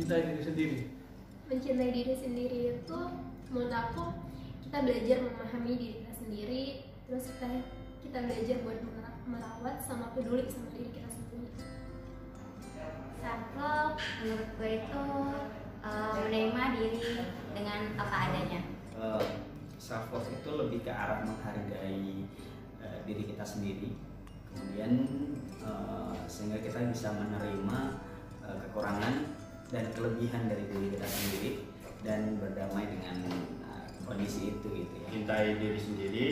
mencintai diri sendiri? Mencintai diri sendiri itu menurut aku kita belajar memahami diri kita sendiri, terus kita belajar buat merawat sama peduli sama diri kita sendiri. Self love menurut gue itu menerima diri dengan apa adanya. Self love itu lebih ke arah menghargai diri kita sendiri, kemudian sehingga kita bisa menerima kekurangan dan kelebihan dari diri kita sendiri dan berdamai dengan kondisi itu gitu ya. Cintai diri sendiri,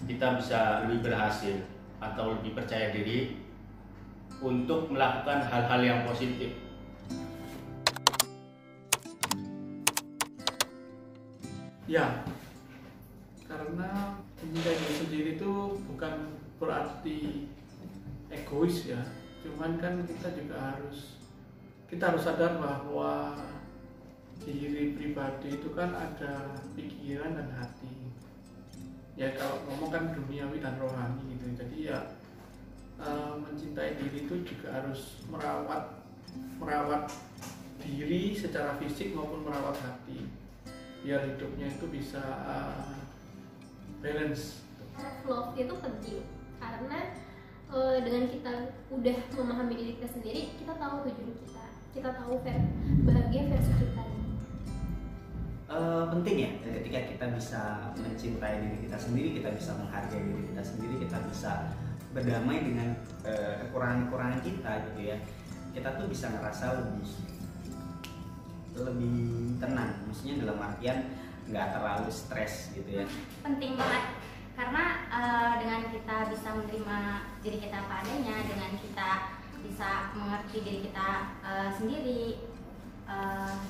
kita bisa lebih berhasil atau lebih percaya diri untuk melakukan hal-hal yang positif. Ya, karena mencintai diri sendiri itu bukan berarti egois ya, cuman kan kita harus sadar bahwa diri pribadi itu kan ada pikiran dan hati. Ya kalau ngomong kan duniawi dan rohani gitu. Jadi ya mencintai diri itu juga harus merawat diri secara fisik maupun merawat hati, biar hidupnya itu bisa balance. Self love itu penting karena dengan kita udah memahami diri kita sendiri, kita tahu tujuan kita tahu bahagia versi kita. Penting ya, ketika kita bisa mencintai diri kita sendiri, kita bisa menghargai diri kita sendiri, kita bisa berdamai dengan kekurangan-kekurangan kita gitu ya. Kita tuh bisa ngerasa lebih tenang, maksudnya dalam artian nggak terlalu stres gitu ya. Penting banget karena dengan kita bisa menerima diri kita apa adanya, dengan kita bisa mengerti diri kita sendiri,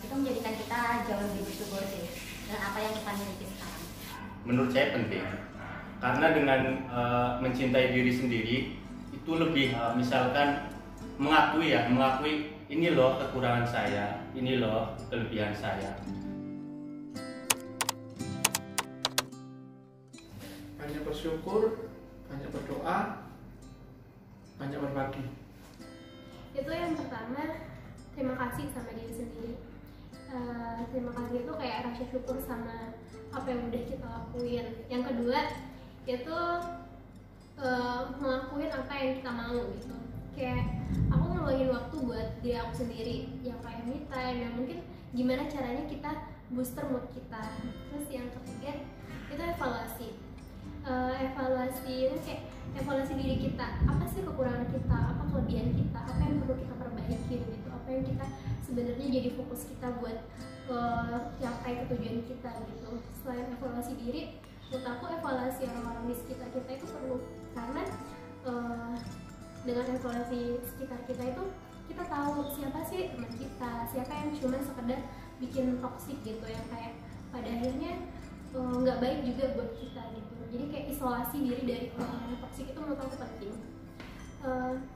itu menjadikan kita jauh lebih bersyukur sih dengan apa yang kita miliki sekarang. Menurut saya penting karena dengan mencintai diri sendiri itu lebih misalkan mengakui ini loh kekurangan saya, ini loh kelebihan saya. Banyak bersyukur, banyak berdoa, banyak berbagi. Itu yang pertama, terima kasih sama diri sendiri. Terima kasih itu kayak rasa syukur sama apa yang udah kita lakuin. Yang kedua itu ngelakuin apa yang kita mau gitu. Kayak aku ngeluangin waktu buat diri aku sendiri, yang kayak me time, yang mungkin gimana caranya kita booster mood kita. Terus yang ketiga itu evaluasi. Evaluasi itu kayak evaluasi diri kita, apa sih kekurangan kita, apa kelebihan kita, apa yang perlu kita perbaikin gitu, apa yang kita sebenarnya jadi fokus kita buat capai ke tujuan kita gitu. Selain evaluasi diri, menurut aku evaluasi orang-orang di sekitar kita itu perlu, karena dengan evaluasi sekitar kita itu kita tahu siapa sih teman kita, siapa yang cuma sekedar bikin toksik gitu, yang kayak pada akhirnya nggak baik juga buat kita gitu. Jadi kayak isolasi diri dari orang-orang toksik itu menurut aku penting.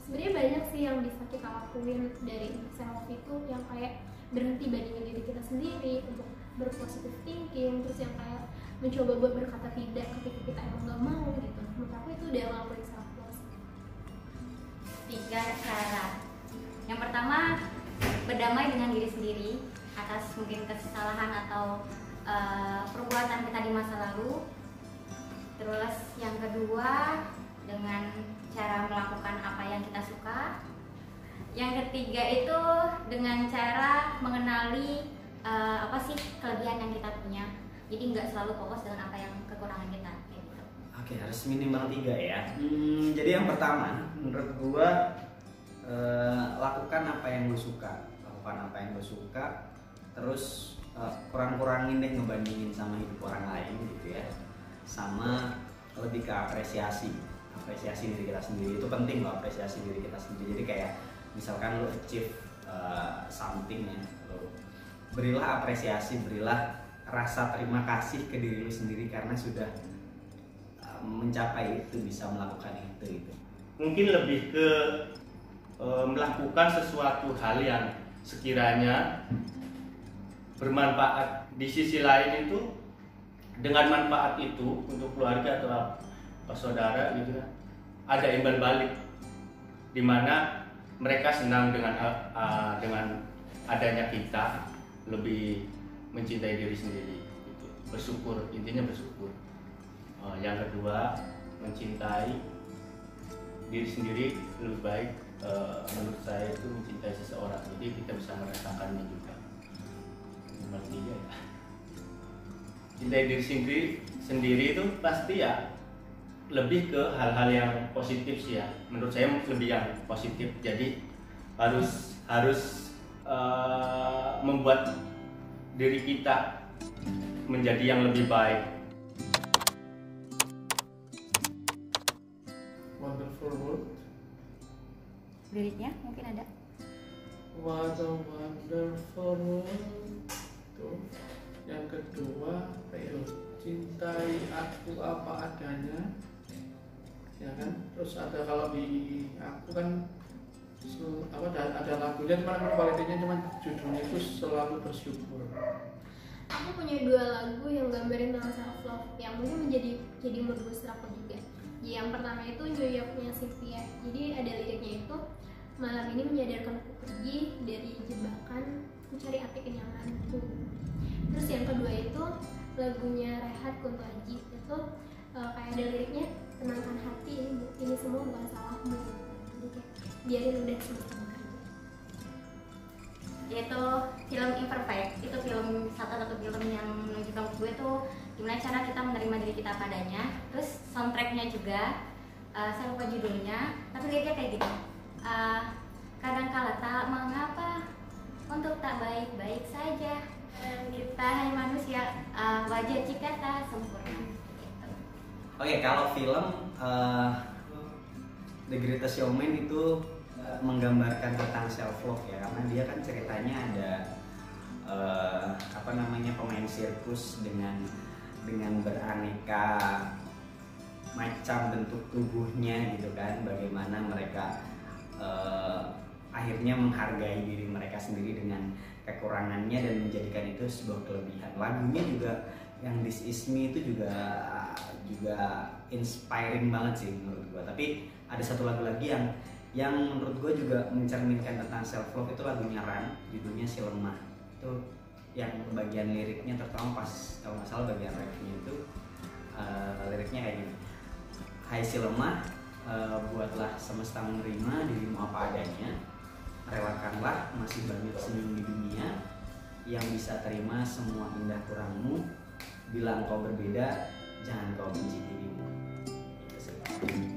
Sebenarnya banyak sih yang bisa kita lakuin dari self itu, yang kayak berhenti bandingin diri kita sendiri, untuk berpositif thinking, terus yang kayak mencoba buat berkata tidak ketika kita emang nggak mau gitu. Menurut aku itu udah ngelakuin self love. 3 cara. Yang pertama, berdamai dengan diri sendiri atas mungkin kesalahan atau perbuatan kita di masa lalu. Terus yang kedua, dengan cara melakukan apa yang kita suka. Yang ketiga itu dengan cara mengenali apa sih kelebihan yang kita punya. Jadi nggak selalu fokus dengan apa yang kekurangan kita kayak gitu. Oke, harus minimal 3 ya. Jadi yang pertama, menurut gua lakukan apa yang lu suka, terus kurang-kurangin deh ngebandingin sama hidup orang lain gitu ya. Sama lebih ke apresiasi diri kita sendiri. Itu penting loh, apresiasi diri kita sendiri. Jadi kayak misalkan lu achieve something ya, lu berilah apresiasi, berilah rasa terima kasih ke diri lu sendiri karena sudah mencapai itu, bisa melakukan itu gitu. Mungkin lebih ke melakukan sesuatu hal yang sekiranya bermanfaat. Di sisi lain itu dengan manfaat itu untuk keluarga atau saudara gitu kan, ada imbal balik di mana mereka senang dengan adanya kita, lebih mencintai diri sendiri gitu. Bersyukur, intinya bersyukur. Yang kedua, mencintai diri sendiri lebih baik, menurut saya itu mencintai seseorang, jadi kita bisa merasakannya juga. Nomor 3 ya, cintai diri sendiri itu pasti ya lebih ke hal-hal yang positif sih ya. Menurut saya lebih yang positif, jadi harus membuat diri kita menjadi yang lebih baik. Wonderful world. Liriknya mungkin ada. What a wonderful world. Tuh. Yang kedua, ayo cintai aku apa adanya, ya kan. Terus ada, kalau di aku kan ada lagunya, cuma kualitinya cuma judulnya itu Selalu Bersyukur. Aku punya 2 lagu yang gambarin tentang self love yang mungkin jadi mood booster aku juga. Yang pertama itu New York-nya Cynthia. Jadi ada liriknya itu, malam ini menyadarkanku pergi dari jebakan, mencari arti kenyamananku. Terus yang kedua itu lagunya Rehat Kunto Aji, itu kayak ada liriknya, tenangkan hati, ini semua bukan salahmu. Jadi kayak biarin udah semesta bekerja. Yaitu film Imperfect, itu satu film yang menunjukkan gue tuh gimana cara kita menerima diri kita padanya. Terus soundtracknya juga, saya lupa judulnya, tapi liriknya kayak gitu, kadangkala tak mengapa untuk tak baik-baik saja, kita hanya manusia, wajar jika tak sempurna gitu. Oke, kalau film The Greatest Showman itu menggambarkan tentang self love ya, karena dia kan ceritanya ada pemain sirkus dengan beraneka macam bentuk tubuhnya gitu kan, bagaimana mereka akhirnya menghargai diri mereka sendiri dengan kekurangannya dan menjadikan itu sebuah kelebihan. Lagunya juga yang This Is Me itu juga inspiring banget sih menurut gua. Tapi ada satu lagu lagi yang menurut gue juga mencerminkan tentang self love, itu lagunya Run, judulnya Si Lemah. Itu yang bagian liriknya, terutama pas kalau nggak salah bagian refnya itu liriknya kayak gini: Hai si lemah, buatlah semesta menerima dirimu apa adanya, relakanlah masih banyak senyum di dunia yang bisa terima semua indah kurangmu, bila engkau berbeda jangan kau benci dirimu. Itu sih.